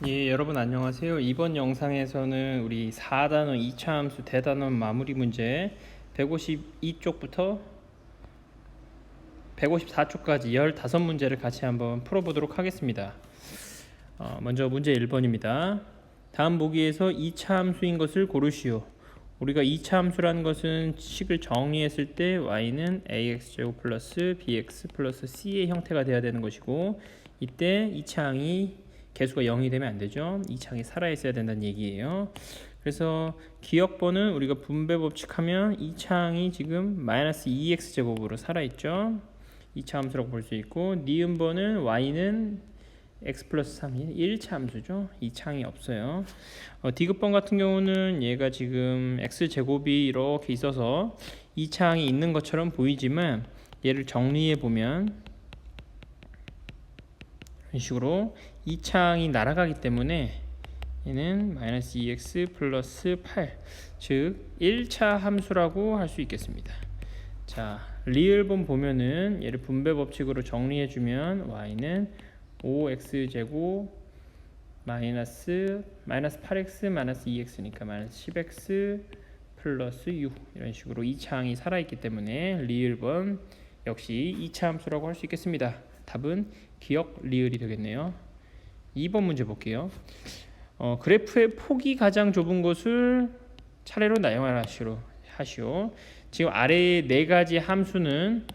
예, 여러분 안녕하세요. 이번 영상에서는 우리 4단원 2차 함수 대단원 마무리 문제 152쪽부터 154쪽까지 15문제를 같이 한번 풀어보도록 하겠습니다. 먼저 문제 1번입니다. 다음 보기에서 2차 함수인 것을 고르시오. 우리가 2차 함수라는 것은 식을 정리했을 때 y는 ax제곱 플러스 bx 플러스 c의 형태가 되어야 되는 것이고, 이때 이 창이 개수가 0이 되면 안 되죠. 이 창이 살아 있어야 된다는 얘기예요. 그래서 기억번은 우리가 분배 법칙하면 이 창이 지금 마이너스 2x제곱으로 살아 있죠. 2차 함수라고 볼 수 있고, 니은번은 y는 x 플러스 3이 1차 함수죠. 이 창이 없어요. 디귿번 같은 경우는 얘가 지금 x제곱이 이렇게 있어서 이 창이 있는 것처럼 보이지만, 얘를 정리해 보면 이런 식으로 이 창이 날아가기 때문에 얘는 마이너스 2x 플러스 8, 즉 1차 함수라고 할 수 있겠습니다. 자, 리을본 보면은 얘를 분배 법칙으로 정리해 주면 y는 5x제곱 마이너스 8x 마이너스 2x니까 마이너스 10x 플러스 6, 이런 식으로 이 창이 살아있기 때문에 리을번 역시 2차 함수라고 할 수 있겠습니다. 답은 기억 리을이 되겠네요. 2번 문제 볼게요. 그래프의 폭이 가장 좁은 것을 차례로 나열하시오. 지금 아래의 네 가지 함수는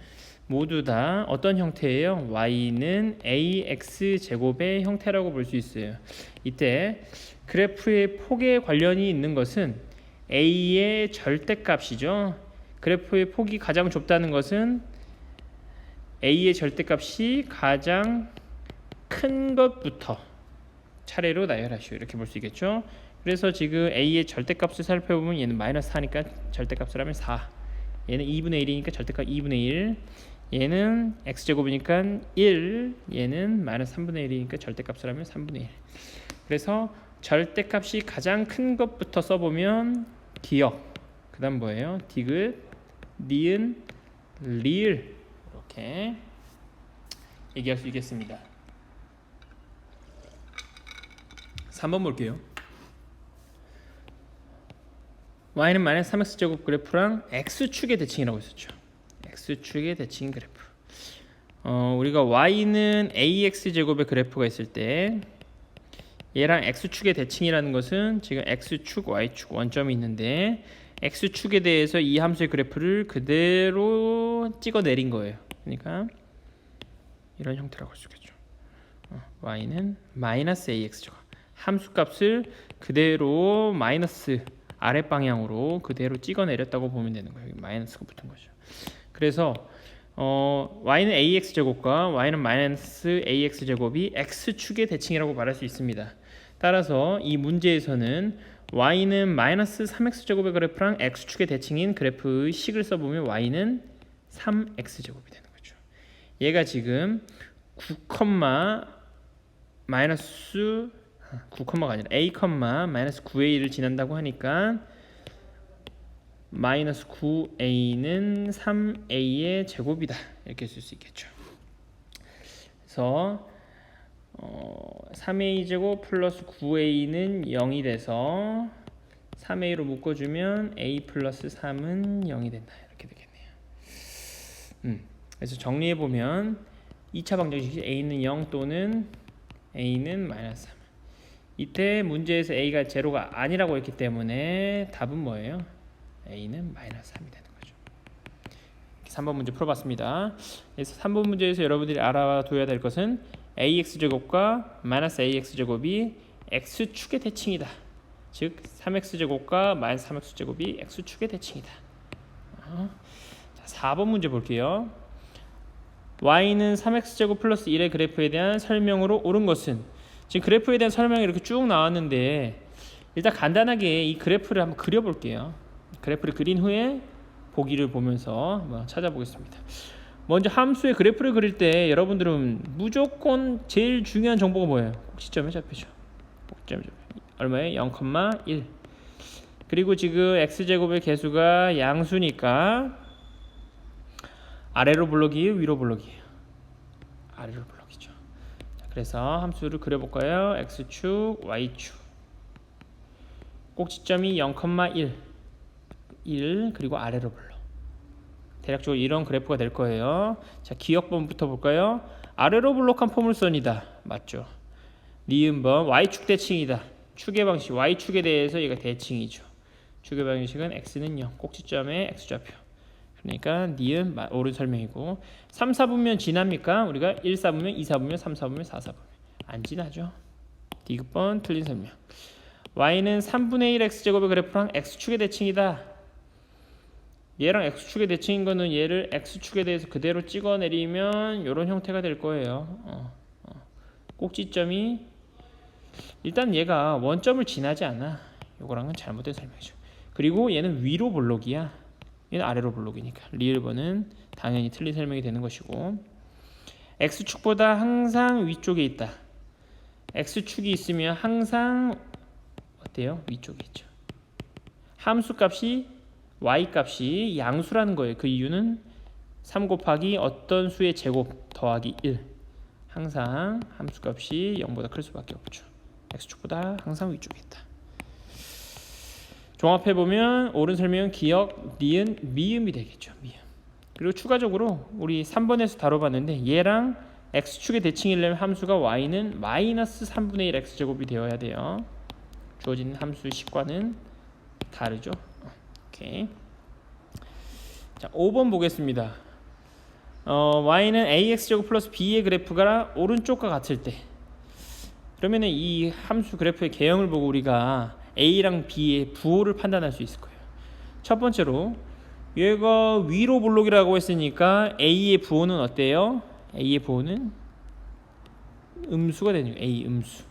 모두 다 어떤 형태예요? y는 ax 제곱의 형태라고 볼 수 있어요. 이때 그래프의 폭에 관련이 있는 것은 a의 절대값이죠. 그래프의 폭이 가장 좁다는 것은 a의 절대값이 가장 큰 것부터 차례로 나열하시오, 이렇게 볼 수 있겠죠. 그래서 지금 a의 절대값을 살펴보면 얘는 마이너스 4니까 절대값을 하면 4, 얘는 2분의 1이니까 절대값 2분의 1, 얘는 x제곱이니까 1, 얘는 마이너스 3분의 1이니까 절대값을 하면 3분의 1. 그래서 절대값이 가장 큰 것부터 써보면 기억, 그 다음 뭐예요? 디귿, 니은, 리을, 이렇게 얘기할 수 있겠습니다. 3번 볼게요. y는 마이너스 3x제곱 그래프랑 x축의 대칭이라고 했었죠. x축의 대칭 그래프. 우리가 y는 ax제곱의 그래프가 있을 때 얘랑 x축의 대칭이라는 것은 지금 x축, y축 원점이 있는데 x축에 대해서 이 함수의 그래프를 그대로 찍어 내린 거예요. 그러니까 이런 형태라고 할 수 있겠죠. y는 마이너스 ax제곱, 함수값을 그대로 마이너스 아랫방향으로 그대로 찍어 내렸다고 보면 되는 거예요. 여기 마이너스가 붙은 거죠. 그래서 y는 ax제곱과 y는 마이너스 ax제곱이 x축의 대칭이라고 말할 수 있습니다. 따라서 이 문제에서는 y는 마이너스 3x제곱의 그래프랑 x축의 대칭인 그래프의 식을 써보면 y는 3x제곱이 되는 거죠. 얘가 지금 9,-9가 아니라 a, 마이너스 9a 를 지난다고 하니까 마이너스 9a는 3a의 제곱이다, 이렇게 쓸 수 있겠죠. 그래서 3a 제곱 플러스 9a는 0이 돼서 3a로 묶어주면 a 플러스 3은 0이 된다, 이렇게 되겠네요. 그래서 정리해보면 2차 방정식 a는 0 또는 a는 마이너스 3. 이때 문제에서 a가 제로가 아니라고 했기 때문에 답은 뭐예요? a는 마이너스 3이 되는 거죠. 3번 문제 풀어봤습니다. 그래서 3번 문제에서 여러분들이 알아둬야 될 것은 ax제곱과 마이너스 ax제곱이 x축의 대칭이다. 즉 3x제곱과 마이너스 3x제곱이 x축의 대칭이다. 자, 4번 문제 볼게요. y는 3x제곱 플러스 1의 그래프에 대한 설명으로 옳은 것은, 지금 그래프에 대한 설명이 이렇게 쭉 나왔는데 일단 간단하게 이 그래프를 한번 그려볼게요. 그래프를 그린 후에 보기를 보면서 한번 찾아보겠습니다. 먼저 함수의 그래프를 그릴 때 여러분들은 무조건 제일 중요한 정보가 뭐예요? 꼭지점의 좌표죠. 꼭지점의 좌표. 얼마예요? 0,1. 그리고 지금 x제곱의 개수가 양수니까 아래로 블록이에요? 위로 블록이에요? 아래로 블록이죠. 그래서 함수를 그려볼까요? x축, y축. 꼭지점이 0,1, 1 그리고 아래로 불러. 대략적으로 이런 그래프가 될 거예요. 자, 기억번부터 볼까요? 아래로 블록한 포물선이다. 맞죠? 니은번 y축 대칭이다. 축의 방식 y축에 대해서 얘가 대칭이죠. 축의 방식은 x는 0, 꼭지점의 x좌표. 그러니까 니은 옳은 설명이고 3, 4분면 지납니까? 우리가 1, 4분면, 2, 4분면, 3, 4분면, 4, 4분면 안 지나죠. 디귿번 틀린 설명. y는 3분의 1 x제곱의 그래프랑 x축의 대칭이다. 얘랑 x축의 대칭인 거는 얘를 x축에 대해서 그대로 찍어내리면 이런 형태가 될 거예요. 꼭지점이 일단 얘가 원점을 지나지 않아. 요거랑은 잘못된 설명이죠. 그리고 얘는 위로 볼록이야. 얘는 아래로 볼록이니까 리을번은 당연히 틀린 설명이 되는 것이고 x축보다 항상 위쪽에 있다. x축이 있으면 항상 어때요? 위쪽에 있죠. 함수값이 y값이 양수라는 거예요. 그 이유는 3 곱하기 어떤 수의 제곱 더하기 1 항상 함수값이 0보다 클 수밖에 없죠. x축보다 항상 위쪽에 있다. 종합해보면 옳은 설명은 기역, 니은, 미음이 되겠죠. 미음. 그리고 추가적으로 우리 3번에서 다뤄봤는데 얘랑 x축의 대칭이려면 함수가 y는 마이너스 3분의 1 x제곱이 되어야 돼요. 주어진 함수 식과는 다르죠. 오케이. 자, 5번 보겠습니다. y는 ax제곱 플러스 b의 그래프가 오른쪽과 같을 때 그러면 이 함수 그래프의 개형을 보고 우리가 a랑 b의 부호를 판단할 수 있을 거예요. 첫 번째로 얘가 위로 볼록이라고 했으니까 a의 부호는 어때요? a의 부호는 음수가 되는 거예요. a 음수.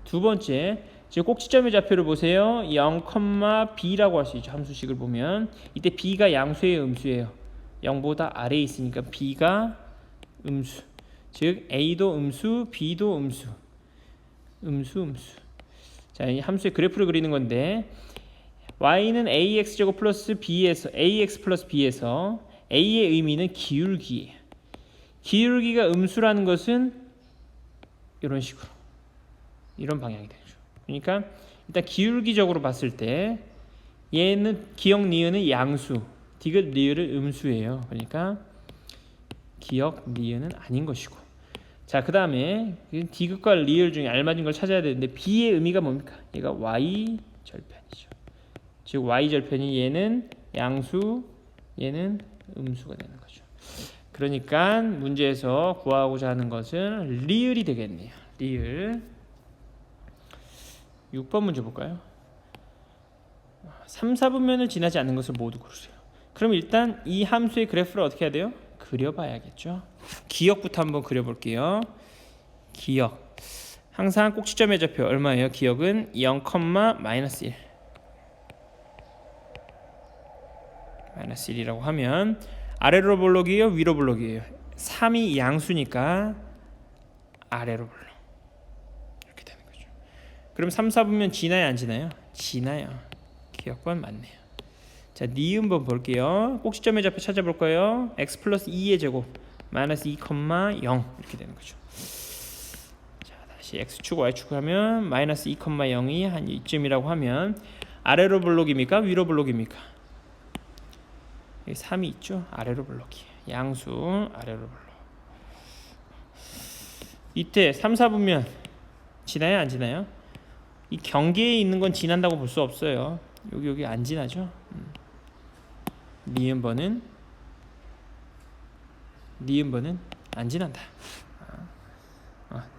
두 번째, 지금 꼭지점의 좌표를 보세요. 0,b라고 할 수 있죠. 함수식을 보면 이때 b가 양수예요, 음수예요. 0보다 아래에 있으니까 b가 음수. 즉 a도 음수, b도 음수. 음수. 자, 이 함수의 그래프를 그리는 건데 y는 ax제곱 플러스 b에서 ax 플러스 b에서 a의 의미는 기울기예요. 기울기가 음수라는 것은 이런 식으로 이런 방향이 되죠. 그러니까 일단 기울기적으로 봤을 때 얘는 기역 니은은 양수, 디귿 리을은 음수예요. 그러니까 기역 니은은 아닌 것이고. 자, 그 다음에 디귿과 리을 중에 알맞은 걸 찾아야 되는데 b의 의미가 뭡니까? 얘가 y 절편이죠. 즉 y 절편이 얘는 양수, 얘는 음수가 되는 거죠. 그러니까 문제에서 구하고자 하는 것은 리을이 되겠네요. 리을. 6번 문제 볼까요? 3, 4분면을 지나지 않는 것을 모두 고르세요. 그럼 일단 이 함수의 그래프를 어떻게 해야 돼요? 그려봐야겠죠. 기역부터 한번 그려볼게요. 기역. 항상 꼭지점의 좌표 얼마예요? 기역은 0, 마이너스 1. 마이너스 1이라고 하면 아래로 볼록이에요? 위로 볼록이에요? 3이 양수니까 아래로 볼록. 이렇게 되는 거죠. 그럼 3, 4분면 지나요? 안 지나요? 지나요. 기역번 맞네요. 자, 니은번 볼게요. 꼭지점의 좌표 찾아볼 거예요. x 플러스 2의 제곱 마이너스 2, 0 이렇게 되는 거죠. 자, 다시 x축, y축 하면 마이너스 2, 0이 한 이쯤이라고 하면 아래로 블록입니까? 위로 블록입니까? 여기 3이 있죠? 아래로 블록이에요. 양수 아래로 블록. 이때 3, 4분면 지나요? 안 지나요? 이 경계에 있는 건 지난다고 볼 수 없어요. 여기 안 지나죠? 니은번은 안 지난다.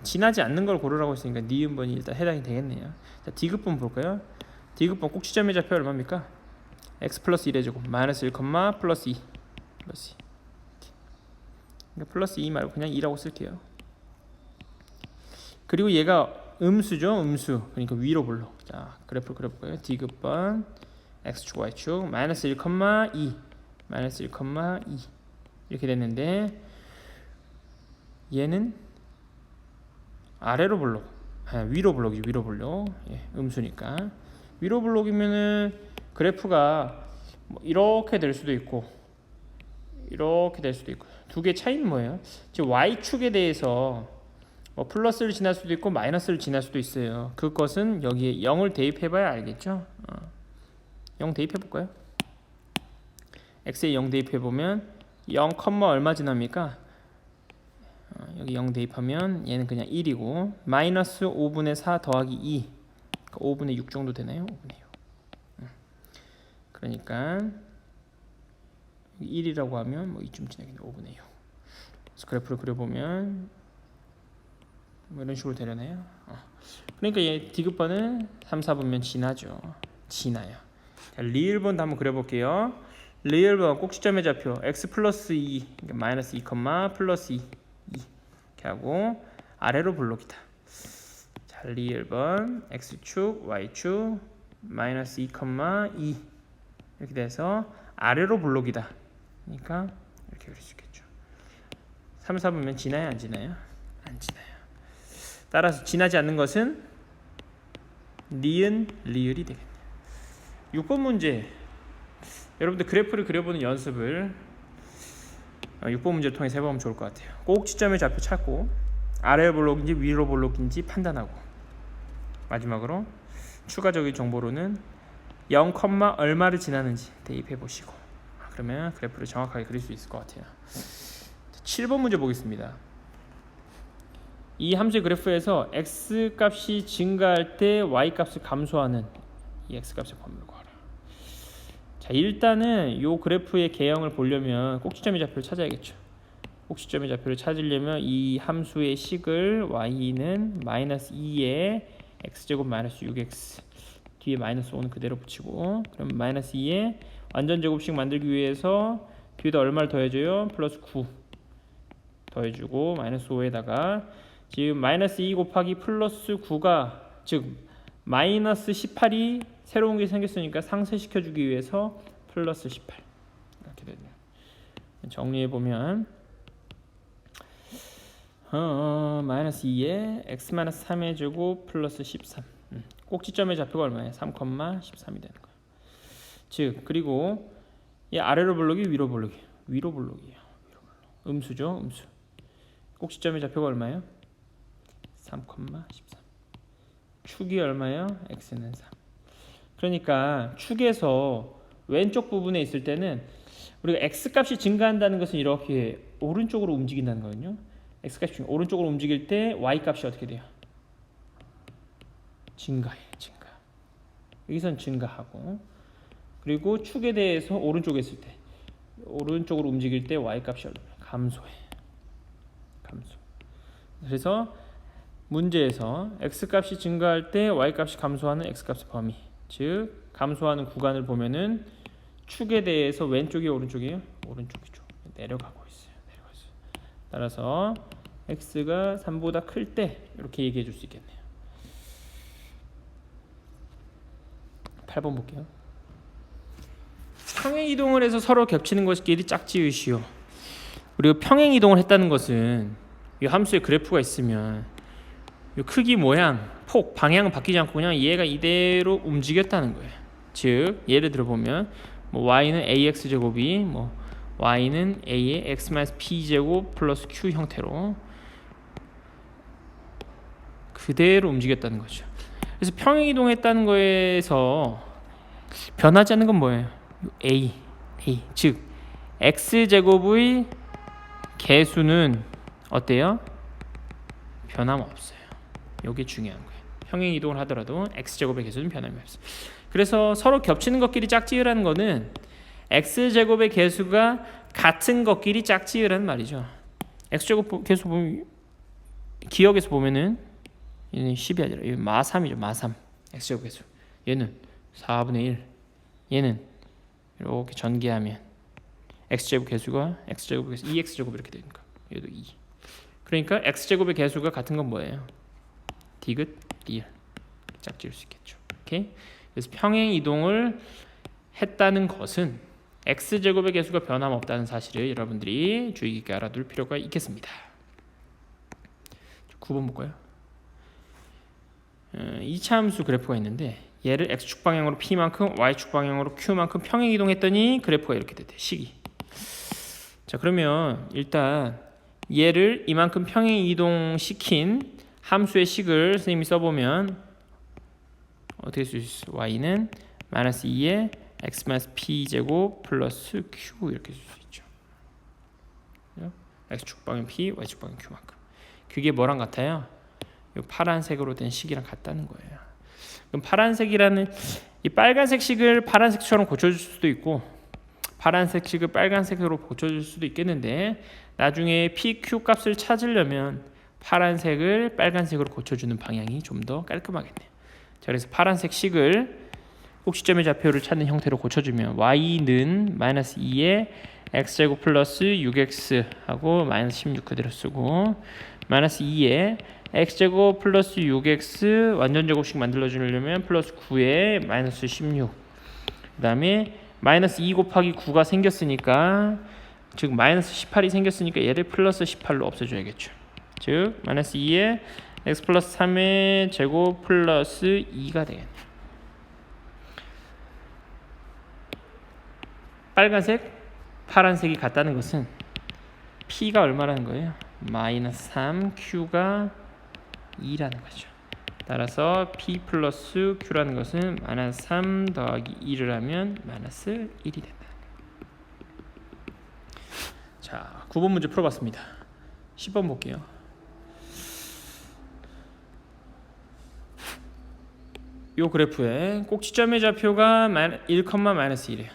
지나지 않는 걸 고르라고 했으니까 니은번이 일단 해당이 되겠네요. 자, 디귿번 볼까요? 디귿번 꼭지점의 좌표 얼마입니까? x 플러스 1의 제곱 마이너스 1, 플러스 2 플러스 2. 그러니까 플러스 2 말고 그냥 2라고 쓸게요. 그리고 얘가 음수죠. 음수. 그러니까 위로 볼록. 자, 그래프를 그려볼까요? 디귿번 x축 y축 마이너스 1, 2 마이너스 1, 2 이렇게 됐는데 얘는 아래로 볼록, 위로 볼록이죠. 위로 볼록. 예, 음수니까 위로 볼록이면은 그래프가 뭐 이렇게 될 수도 있고 이렇게 될 수도 있고 두 개 차이는 뭐예요? 지금 y축에 대해서 뭐 플러스를 지날 수도 있고 마이너스를 지날 수도 있어요. 그것은 여기에 0을 대입해봐야 알겠죠. 0 대입해볼까요? x에 0 대입해보면 0, 얼마 지납니까? 여기 0 대입하면 얘는 그냥 1이고 마이너스 5분의 4 더하기 2 그러니까 5분의 6 정도 되나요? 5분의 6 그러니까 1이라고 하면 뭐 이쯤 지나겠네. 5분의 6 그래서 그래프를 그려보면 뭐 이런 식으로 되려나요? 그러니까 얘 디귿번은 3, 4분면 지나죠. 지나요. 자, 리을번도 한번 그려볼게요. 리을번 꼭 시점의 좌표 x 플러스 2 그러니까 마이너스 2, 플러스 2 이렇게 하고 아래로 블록이다. 자, 리을번 x축, y축 마이너스 2, 2 이렇게 돼서 아래로 블록이다. 그러니까 이렇게 그릴 수 있겠죠. 3, 4분면 지나요? 안 지나요? 안 지나요. 따라서 지나지 않는 것은 니은, 리을이 되겠네요. 6번 문제 여러분들 그래프를 그려보는 연습을 6번 문제를 통해서 해보면 좋을 것 같아요. 꼭 지점의 좌표 찾고 아래 블록인지 위로 블록인지 판단하고 마지막으로 추가적인 정보로는 0, 얼마를 지나는지 대입해 보시고 그러면 그래프를 정확하게 그릴 수 있을 것 같아요. 7번 문제 보겠습니다. 이 함수의 그래프에서 x 값이 증가할 때 y 값을 감소하는 이 x 값의 범위를 구하라. 자, 일단은 이 그래프의 개형을 보려면 꼭지점의 좌표를 찾아야겠죠. 꼭지점의 좌표를 찾으려면 이 함수의 식을 y는 마이너스 2에 x제곱 마이너스 6x 뒤에 마이너스 5는 그대로 붙이고 그럼 마이너스 2에 완전 제곱식 만들기 위해서 뒤에다 얼마를 더해줘요? 플러스 9 더해주고 마이너스 5에다가 지금 마이너스 2 곱하기 플러스 9가 즉 마이너스 18이 새로운 게 생겼으니까 상쇄시켜주기 위해서 플러스 18 이렇게 되네요. 정리해보면 마이너스 2에 x 마이너스 3의 제곱 플러스 13 꼭지점의 좌표가 얼마예요? 3,13이 되는 거예요. 즉 그리고 이 아래로 블록이 위로 블록이 위로 블록이에요. 음수죠. 음수. 꼭지점의 좌표가 얼마예요? 3,13 축이 얼마예요? x는 3 그러니까 축에서 왼쪽 부분에 있을 때는 우리가 x값이 증가한다는 것은 이렇게 오른쪽으로 움직인다는 거거든요. x값이 오른쪽으로 움직일 때 y값이 어떻게 돼요? 증가해. 증가. 여기선 증가하고 그리고 축에 대해서 오른쪽에 있을 때 오른쪽으로 움직일 때 y값이 감소해. 감소. 그래서 문제에서 x값이 증가할 때 y값이 감소하는 x값의 범위 즉 감소하는 구간을 보면은 축에 대해서 왼쪽이 오른쪽이에요? 오른쪽이죠. 내려가고 있어요. 내려가고 있어요. 따라서 x가 3보다 클 때 이렇게 얘기해 줄 수 있겠네요. 8번 볼게요. 평행 이동을 해서 서로 겹치는 것끼리 짝지으시오. 우리가 평행 이동을 했다는 것은 이 함수의 그래프가 있으면 이 크기, 모양, 폭, 방향은 바뀌지 않고 그냥 얘가 이대로 움직였다는 거예요. 즉 예를 들어 보면 뭐 y는 ax 제곱이 뭐 y는 a의 x-p 제곱 플러스 q 형태로 그대로 움직였다는 거죠. 그래서 평행 이동했다는 거에서 변하지 않는 건 뭐예요? a 즉 x 제곱의 개수는 어때요? 변함없어요. 이게 중요한 거예요. 평행 이동을 하더라도 x제곱의 개수는 변함이 없어요. 그래서 서로 겹치는 것끼리 짝지으라는 거는 x제곱의 개수가 같은 것끼리 짝지으라는 말이죠. x제곱 개수 보면 기억에서 보면은 얘는 10이 아니라 얘는 마3이죠. 마3 x제곱 개수 얘는 4분의 1 얘는 이렇게 전개하면 x제곱 개수가 x제곱 개수 2x제곱 이렇게 되니까 얘도 2 그러니까 x제곱의 개수가 같은 건 뭐예요? 디귿, 리을 짝지을 수 있겠죠. 오케이? 그래서 평행 이동을 했다는 것은 x제곱의 개수가 변함없다는 사실을 여러분들이 주의 깊게 알아둘 필요가 있겠습니다. 9번 볼까요? 2차 함수 그래프가 있는데 얘를 x축 방향으로 p만큼 y축 방향으로 q만큼 평행 이동했더니 그래프가 이렇게 됐대요. 식이. 자 그러면 일단 얘를 이만큼 평행 이동시킨 함수의 식을 선생님이 써보면 어떻게 쓸 수 있어? y는 마이너스 2에 x 마이너스 p 제곱 플러스 q 이렇게 쓸 수 있죠. x축방은 p, y축방은 q만큼. 그게 뭐랑 같아요? 이 파란색으로 된 식이랑 같다는 거예요. 그럼 파란색이라는 이 빨간색 식을 파란색처럼 고쳐줄 수도 있고 파란색 식을 빨간색으로 고쳐줄 수도 있겠는데 나중에 p, q 값을 찾으려면 파란색을 빨간색으로 고쳐주는 방향이 좀 더 깔끔하겠네요. 자, 그래서 파란색 식을 꼭지점의 좌표를 찾는 형태로 고쳐주면 y는 마이너스 2에 x제곱 플러스 6x 하고 마이너스 16 그대로 쓰고 마이너스 2에 x제곱 플러스 6x 완전 제곱식 만들어주려면 플러스 9에 마이너스 16 그 다음에 마이너스 2 곱하기 9가 생겼으니까 즉 마이너스 18이 생겼으니까 얘를 플러스 18로 없애줘야겠죠. 즉 마이너스 2에 x 플러스 3의 제곱 플러스 2가 되겠네요. 빨간색, 파란색이 같다는 것은 p가 얼마라는 거예요? 마이너스 3, q가 2라는 거죠. 따라서 p 플러스 q라는 것은 마이너스 3 더하기 2를 하면 마이너스 1이 된다. 자, 9번 문제 풀어봤습니다. 10번 볼게요. 이 그래프에 꼭지점의 좌표가 1, 마이너스 1이에요.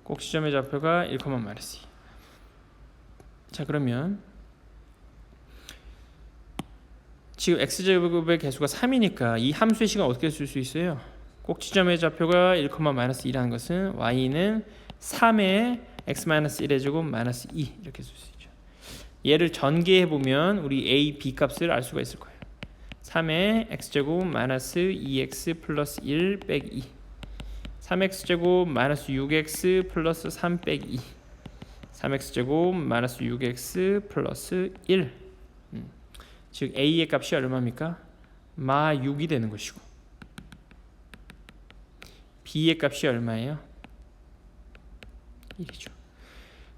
꼭지점의 좌표가 1, 마이너스 2. 자, 그러면 지금 x제곱의 개수가 3이니까 이 함수의 식은 어떻게 쓸 수 있어요? 꼭지점의 좌표가 1, 마이너스 2라는 것은 y는 3의 x-1의 제곱 마이너스 2 이렇게 쓸 수 있죠. 얘를 전개해보면 우리 a, b 값을 알 수가 있을 거예요. 3의 x제곱 마이너스 2x 플러스 1 빼기 2 3x제곱 마이너스 6x 플러스 3 빼기 2 3x제곱 마이너스 6x 플러스 1 즉 a의 값이 얼마입니까? 마 6이 되는 것이고 b의 값이 얼마예요? 1이죠.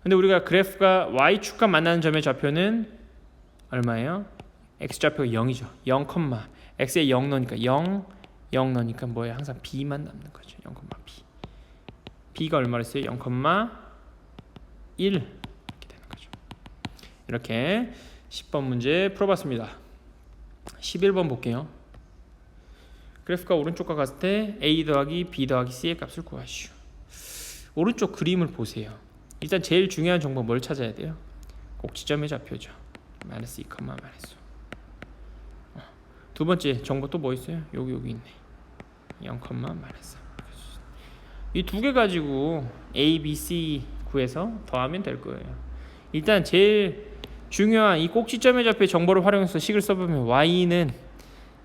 근데 우리가 그래프가 y축과 만나는 점의 좌표는 얼마예요? x좌표가 0이죠. 0, x에 0 넣으니까 0 넣으니까 뭐예요? 항상 b만 남는 거죠. 0, b. b가 얼마를 했어요? 0, 1 이렇게 되는 거죠. 이렇게 10번 문제 풀어봤습니다. 11번 볼게요. 그래프가 오른쪽과 같을 때 a 더하기 b 더하기 c의 값을 구하시오. 오른쪽 그림을 보세요. 일단 제일 중요한 정보 뭘 찾아야 돼요? 꼭지점의 좌표죠. 마이너스 2, 마이너스 5. 두 번째 정보 또 뭐 있어요? 여기 있네. 0, 마이너스 3. 이 두 개 가지고 a, b, c 구해서 더하면 될 거예요. 일단 제일 중요한 이 꼭지점의 좌표의 정보를 활용해서 식을 써보면 y는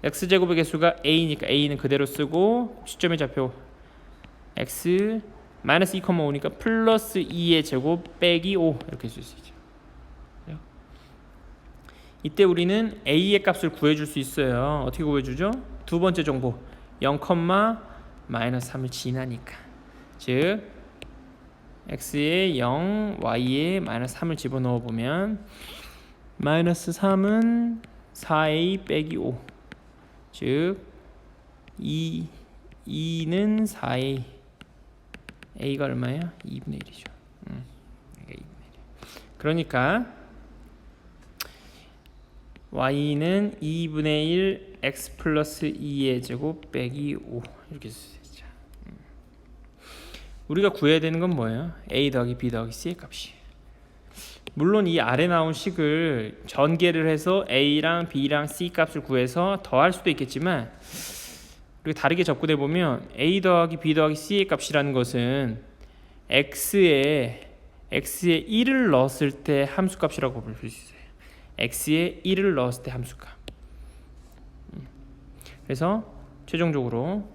x제곱의 개수가 a니까 a는 그대로 쓰고 꼭지점의 좌표 x 마이너스 2, 5니까 플러스 2의 제곱 빼기 5 이렇게 쓸 수 있죠. 이때 우리는 a의 값을 구해줄 수 있어요. 어떻게 구해주죠? 두 번째 정보 0, 마이너스 3을 지나니까 즉 x에 0, y에 마이너스 3을 집어넣어 보면 마이너스 3은 4a 빼기 5 즉 2는 4a a가 얼마예요? 2분의 1이죠. 그러니까 y는 2분의 1 x 플러스 2의 제곱 빼기 5 이렇게 쓰죠. 우리가 구해야 되는 건 뭐예요? a 더하기 b 더하기 c의 값이. 물론 이 아래 나온 식을 전개를 해서 a랑 b랑 c 값을 구해서 더할 수도 있겠지만 우리가 다르게 접근해 보면 a 더하기 b 더하기 c의 값이라는 것은 x에 1을 넣었을 때 함수값이라고 볼 수 있어요. x에 1을 넣었을 때 함수값. 그래서 최종적으로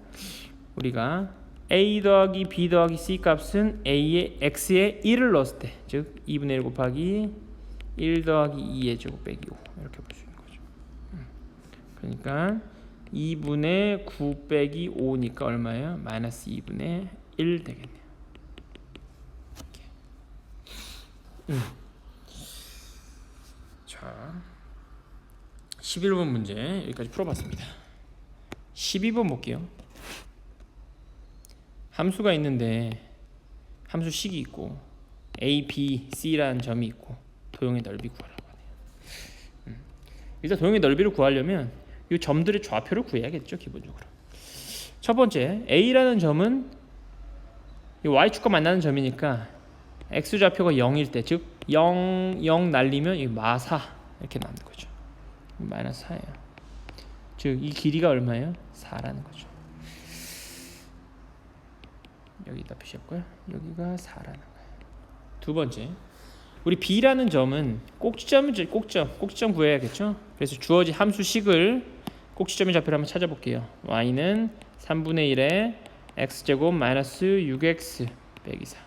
우리가 a 더하기 b 더하기 c 값은 a에 x에 1을 넣었을 때, 즉 2분의 1 곱하기 1 더하기 2의 제곱 빼기 5 이렇게 볼 수 있는 거죠. 그러니까 2분의 9 빼기 5니까 얼마예요? 마이너스 2분의 1 되겠네요. 11번 문제 여기까지 풀어봤습니다. 12번 볼게요. 함수가 있는데 함수 식이 있고 A, B, C라는 점이 있고 도형의 넓이 구하라고 하네요. 일단 도형의 넓이를 구하려면 이 점들의 좌표를 구해야겠죠. 기본적으로 첫 번째 A라는 점은 이 Y축과 만나는 점이니까 X좌표가 0일 때, 즉 0, 0 날리면 이 마사 이렇게 남는 거죠. 마이너스 4예요. 즉 이 길이가 얼마예요? 4라는 거죠. 여기다 표시했고요. 여기가 4라는 거예요. 두 번째, 우리 B라는 점은 꼭지점 구해야겠죠. 그래서 주어진 함수식을 꼭지점의 좌표를 한번 찾아볼게요. y는 3분의 1에 x제곱 마이너스 6x 빼기 4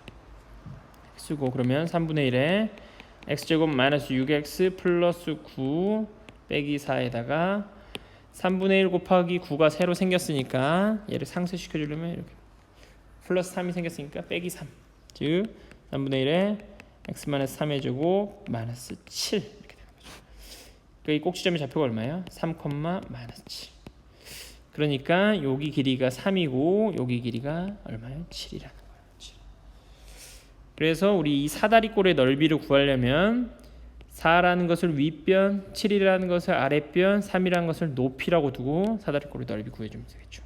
쓰고, 그러면 3분의 1에 x제곱 마이너스 6x 플러스 9 빼기 4에다가 3분의 1 곱하기 9가 새로 생겼으니까 얘를 상쇄시켜 주려면 이렇게 플러스 3이 생겼으니까 빼기 3, 즉 3분의 1에 x 마이너스 3의 제곱 마이너스 7 이렇게 되는 거죠. 그러니까 이 꼭지점의 좌표가 얼마예요? 3, 마이너스 7. 그러니까 여기 길이가 3이고 여기 길이가 얼마예요? 7이라는 거예요. 7. 그래서 우리 이 사다리꼴의 넓이를 구하려면 4라는 것을 윗변, 7이라는 것을 아랫변, 3이라는 것을 높이라고 두고 사다리꼴의 넓이 구해주면 되겠죠.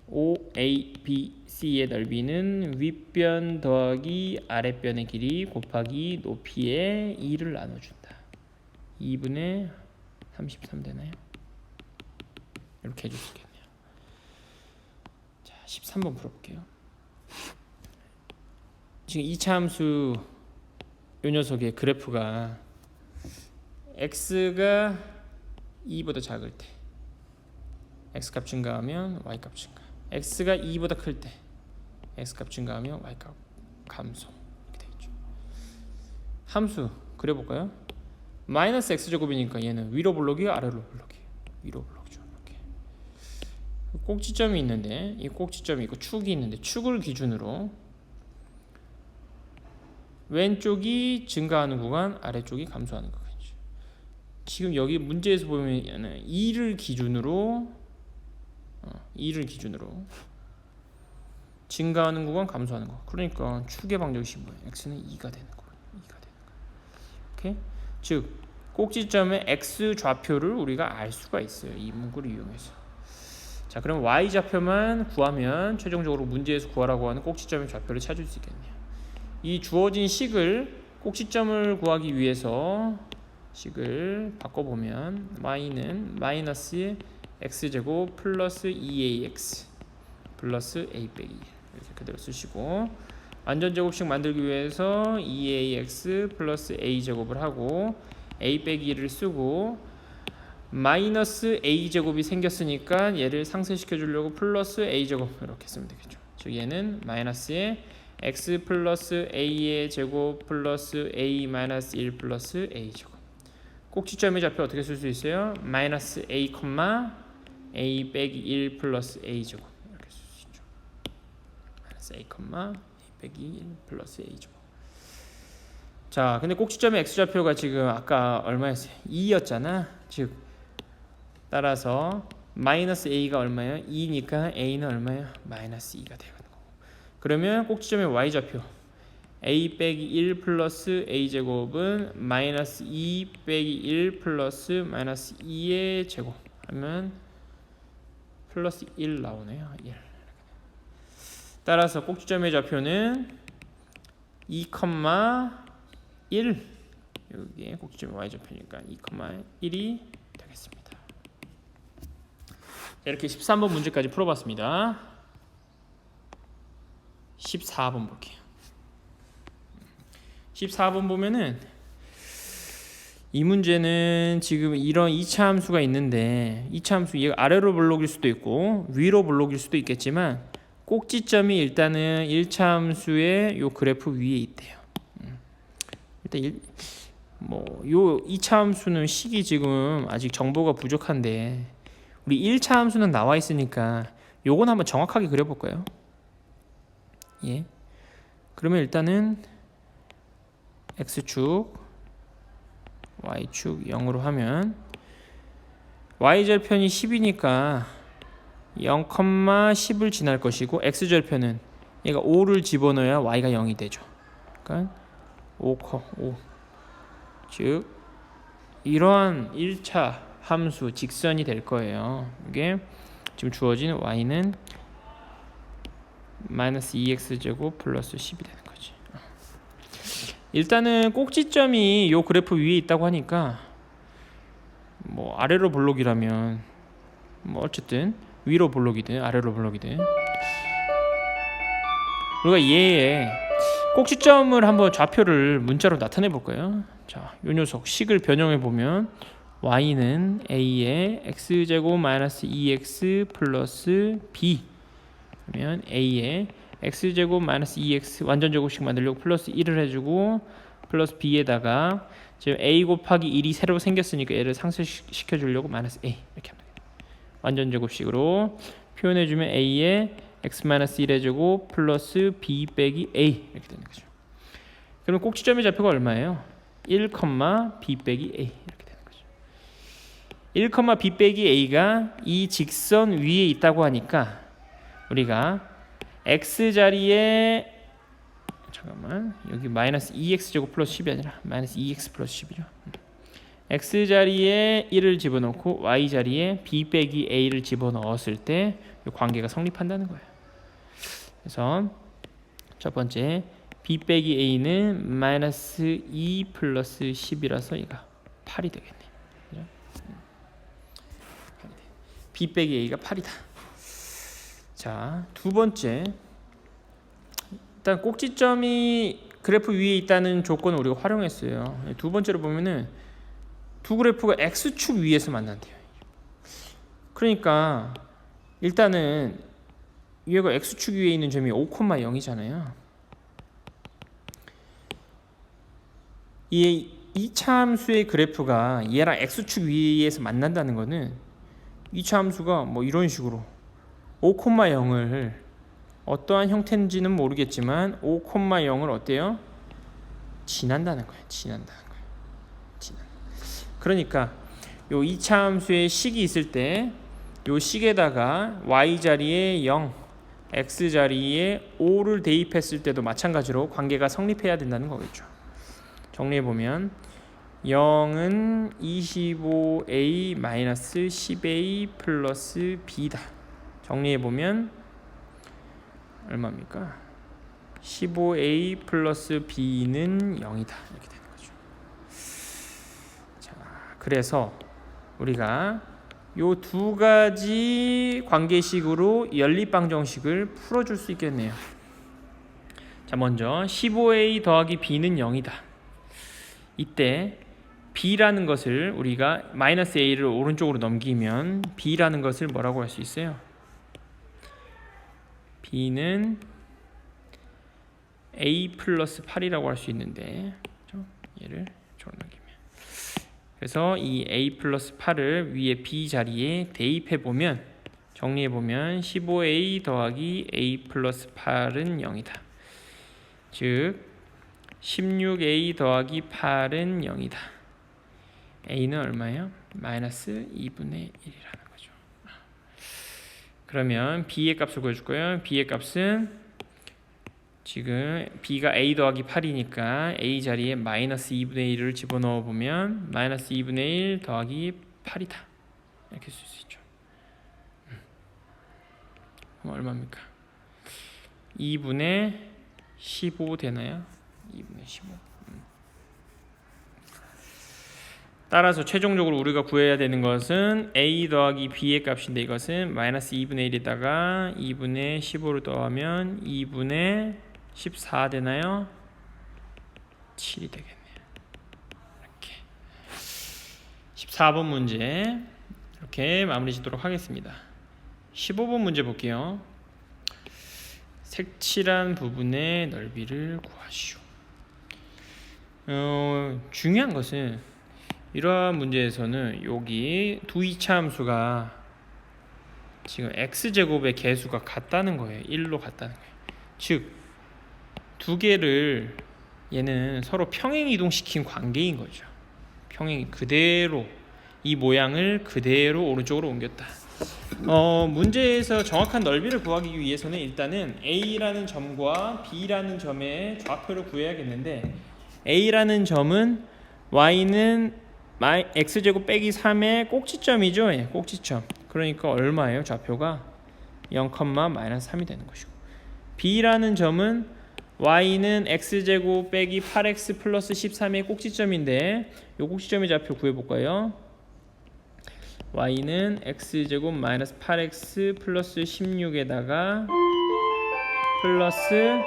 OABC의 넓이는 윗변 더하기 아랫변의 길이 곱하기 높이의 2를 나눠준다. 2분의 33 되나요? 이렇게 해줄 수 있겠네요. 자, 13번 풀어볼게요. 지금 2차 함수 이 녀석의 그래프가 x가 2보다 작을 때 x값 증가하면 y값 증가, x가 2보다 클 때 x값 증가하면 y값 감소 이렇게 되겠죠. 함수 그려볼까요? 마이너스 x제곱이니까 얘는 위로 블록이 아래로 블록이 위로 블록이죠. 이렇게 꼭지점이 있는데 이 꼭지점이 있고 축이 있는데 축을 기준으로 왼쪽이 증가하는 구간, 아래쪽이 감소하는 구간이죠. 지금 여기 문제에서 보면 2를 기준으로 증가하는 구간, 감소하는 구간. 그러니까 축의 방정식이 뭐예요? x는 2가 되는 거예요. 2가 되는 거예요. 오케이? 즉 꼭지점의 x 좌표를 우리가 알 수가 있어요. 이 문구를 이용해서. 자, 그럼 y 좌표만 구하면 최종적으로 문제에서 구하라고 하는 꼭지점의 좌표를 찾을 수 있겠네요. 이 주어진 식을 꼭지점을 구하기 위해서 식을 바꿔보면 y는 마이너스 x제곱 플러스 2ax 플러스 a 빼기 1 이렇게 그대로 쓰시고, 완전제곱식 만들기 위해서 2ax 플러스 a제곱을 하고 a 빼기 1을 쓰고 마이너스 a제곱이 생겼으니까 얘를 상쇄시켜 주려고 플러스 a제곱 이렇게 쓰면 되겠죠. 즉 얘는 마이너스에 x 플러스 a의 제곱 플러스 a 마이너스 1 플러스 a 제곱. 꼭지점의 좌표 어떻게 쓸 수 있어요? 마이너스 a, a 빼기 1 플러스 a 제곱 이렇게 쓸 수 있죠. 마이너스 a, a 빼기 1 플러스 a 제곱. 자, 근데 꼭지점의 x 좌표가 지금 아까 얼마였어요? 2였잖아. 즉 따라서 마이너스 a가 얼마예요? 2니까 a는 얼마예요? 마이너스 2가 되거든요. 그러면 꼭지점의 y좌표 a 빼기 1 플러스 a제곱은 마이너스 2 빼기 1 플러스 마이너스 2의 제곱 하면 플러스 1 나오네요. 1. 따라서 꼭지점의 좌표는 2, 1 여기에 꼭지점의 y좌표니까 2, 1이 되겠습니다. 자, 이렇게 13번 문제까지 풀어봤습니다. 14번 볼게요. 14번 보면은 이 문제는 지금 이런 2차 함수가 있는데 2차 함수 얘가 아래로 블록일 수도 있고 위로 블록일 수도 있겠지만 꼭지점이 일단은 1차 함수의 요 그래프 위에 있대요. 일단 요 2차 함수는 식이 지금 아직 정보가 부족한데 우리 1차 함수는 나와 있으니까 요건 한번 정확하게 그려볼까요? 예. 그러면 일단은 x축, y축 0으로 하면 y절편이 10이니까 0,10을 지날 것이고 x절편은 얘가 5를 집어넣어야 y가 0이 되죠. 그러니까 5, 즉 이러한 1차 함수 직선이 될 거예요. 이게 지금 주어진 y는 마이너스 2x제곱 플러스 10이 되는 거지. 일단은 꼭지점이 요 그래프 위에 있다고 하니까 뭐 아래로 볼록이라면 뭐 어쨌든 위로 볼록이든 아래로 볼록이든 우리가 얘의 꼭지점을 한번 좌표를 문자로 나타내 볼까요? 자, 요 녀석 식을 변형해 보면 y는 a의 x제곱 마이너스 2x 플러스 b 그러면 a의 x제곱 마이너스 2x 완전제곱식 만들려고 플러스 1을 해주고 플러스 b에다가 지금 a 곱하기 1이 새로 생겼으니까 얘를 상쇄시켜 주려고 마이너스 a 이렇게 합니다. 완전제곱식으로 표현해주면 a의 x 마이너스 1의 제곱 플러스 b 빼기 a 이렇게 되는 거죠. 그럼 꼭지점의 좌표가 얼마예요? 1, b 빼기 a 이렇게 되는 거죠. 1, b 빼기 a가 이 직선 위에 있다고 하니까 우리가 x 자리에 잠깐만 여기 마이너스 2x 제곱 플러스 10이 아니라 마이너스 2x 플러스 10이죠. x 자리에 1을 집어넣고 y 자리에 b 빼기 a를 집어넣었을 때 이 관계가 성립한다는 거예요. 그래서 첫 번째 b 빼기 a는 마이너스 2 플러스 10이라서 얘가 8이 되겠네. 그죠? b 빼기 a가 8이다. 자, 두 번째 일단 꼭지점이 그래프 위에 있다는 조건을 우리가 활용했어요. 두 번째로 보면은 두 그래프가 x축 위에서 만난대요. 그러니까 일단은 얘가 x축 위에 있는 점이 5,0이잖아요. 이 2차 함수의 그래프가 얘랑 x축 위에서 만난다는 거는 2차 함수가 뭐 이런 식으로 5,0을 어떠한 형태인지는 모르겠지만 5,0을 어때요? 지난다는 거예요. 지난다는 거예요. 그러니까 요 2차 함수의 식이 있을 때 요 식에다가 y 자리에 0, x 자리에 5를 대입했을 때도 마찬가지로 관계가 성립해야 된다는 거겠죠. 정리해 보면 0은 25a 마이너스 10a 플러스 b다. 정리해 보면 얼마입니까? 15a 플러스 b는 0이다. 이렇게 되는 거죠. 자, 그래서 우리가 요 두 가지 관계식으로 연립방정식을 풀어줄 수 있겠네요. 자, 먼저 15a 더하기 b는 0이다. 이때 b라는 것을 우리가 마이너스 a를 오른쪽으로 넘기면 b라는 것을 뭐라고 할 수 있어요? b는 a 플러스 8이라고 할 수 있는데 얘를 이쪽으로 넘기면 그래서 이 a 플러스 8을 위에 b 자리에 대입해보면 정리해보면 15a 더하기 a 플러스 8은 0이다. 즉 16a 더하기 8은 0이다. a는 얼마예요? 마이너스 2분의 1이라는 거죠. 그러면 b의 값을 구해줄 거예요. b의 값은 지금 b가 a 더하기 8이니까 a 자리에 마이너스 2분의 1을 집어넣어 보면 마이너스 2분의 1 더하기 8이다. 이렇게 쓸 수 있죠. 그럼 얼마입니까? 2분의 15 되나요? 2분의 15. 따라서 최종적으로 우리가 구해야 되는 것은 a 더하기 b의 값인데 이것은 마이너스 2분의 1에다가 2분의 15를 더하면 2분의 14 되나요? 7이 되겠네요. 이렇게 14번 문제 이렇게 마무리 짓도록 하겠습니다. 15번 문제 볼게요. 색칠한 부분의 넓이를 구하시오. 중요한 것은 이러한 문제에서는 여기 두 이차 함수가 지금 x제곱의 개수가 같다는 거예요. 1로 같다는 거예요. 즉 두 개를 얘는 서로 평행 이동시킨 관계인 거죠. 평행 그대로 이 모양을 그대로 오른쪽으로 옮겼다. 문제에서 정확한 넓이를 구하기 위해서는 일단은 A라는 점과 B라는 점의 좌표를 구해야겠는데, A라는 점은 Y는 X제곱 빼기 3의 꼭지점이죠. 예, 꼭지점. 그러니까 얼마예요? 좌표가 0,-3이 되는 것이고, B라는 점은 Y는 X제곱 빼기 8X 플러스 13의 꼭지점인데, 이 꼭지점의 좌표 구해볼까요? Y는 X제곱 마이너스 8X 플러스 16에다가 플러스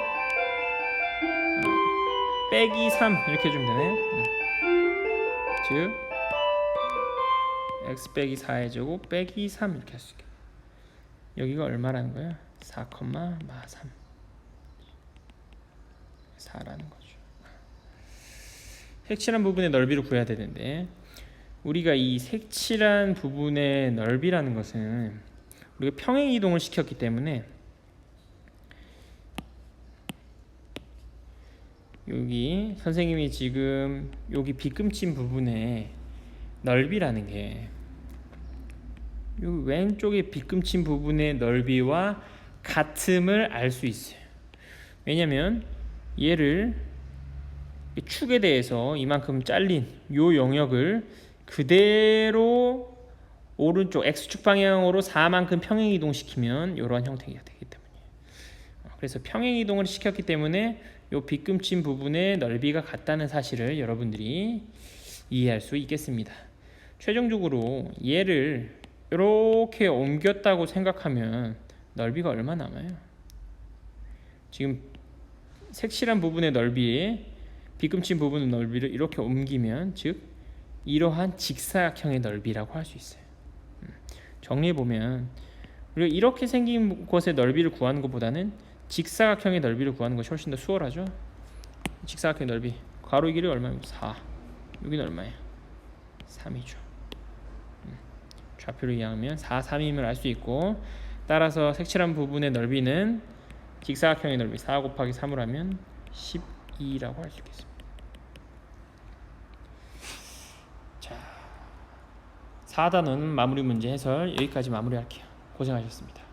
빼기 3 이렇게 해주면 되네. 즉 X 빼기 4의 제곱 빼기 3 이렇게 할 수 있게. 여기가 얼마라는 거야? 4, 3 4라는 거죠. 색칠한 부분의 넓이를 구해야 되는데, 우리가 이 색칠한 부분의 넓이라는 것은 우리가 평행 이동을 시켰기 때문에 여기 선생님이 지금 여기 빗금친 부분의 넓이라는 게 여기 왼쪽에 빗금친 부분의 넓이와 같음을 알 수 있어요. 왜냐면 얘를 축에 대해서 이만큼 잘린 요 영역을 그대로 오른쪽 X축 방향으로 4만큼 평행 이동시키면 이러한 형태가 되기 때문이에요. 그래서 평행 이동을 시켰기 때문에 요 빗금친 부분의 넓이가 같다는 사실을 여러분들이 이해할 수 있겠습니다. 최종적으로 얘를 이렇게 옮겼다고 생각하면 넓이가 얼마 남아요? 지금 색칠한 부분의 넓이에 빗금친 부분의 넓이를 이렇게 옮기면, 즉 이러한 직사각형의 넓이라고 할 수 있어요. 정리해보면 우리가 이렇게 생긴 곳의 넓이를 구하는 것보다는 직사각형의 넓이를 구하는 것이 훨씬 더 수월하죠. 직사각형의 넓이, 가로의 길이 얼마예요? 4. 여기는 얼마예요? 3이죠. 좌표를 이용하면 4, 3임을 알 수 있고, 따라서 색칠한 부분의 넓이는 직사각형의 넓이 4 곱하기 3을 하면 12라고 할 수 있겠습니다. 자, 4단원 마무리 문제 해설 여기까지 마무리할게요. 고생하셨습니다.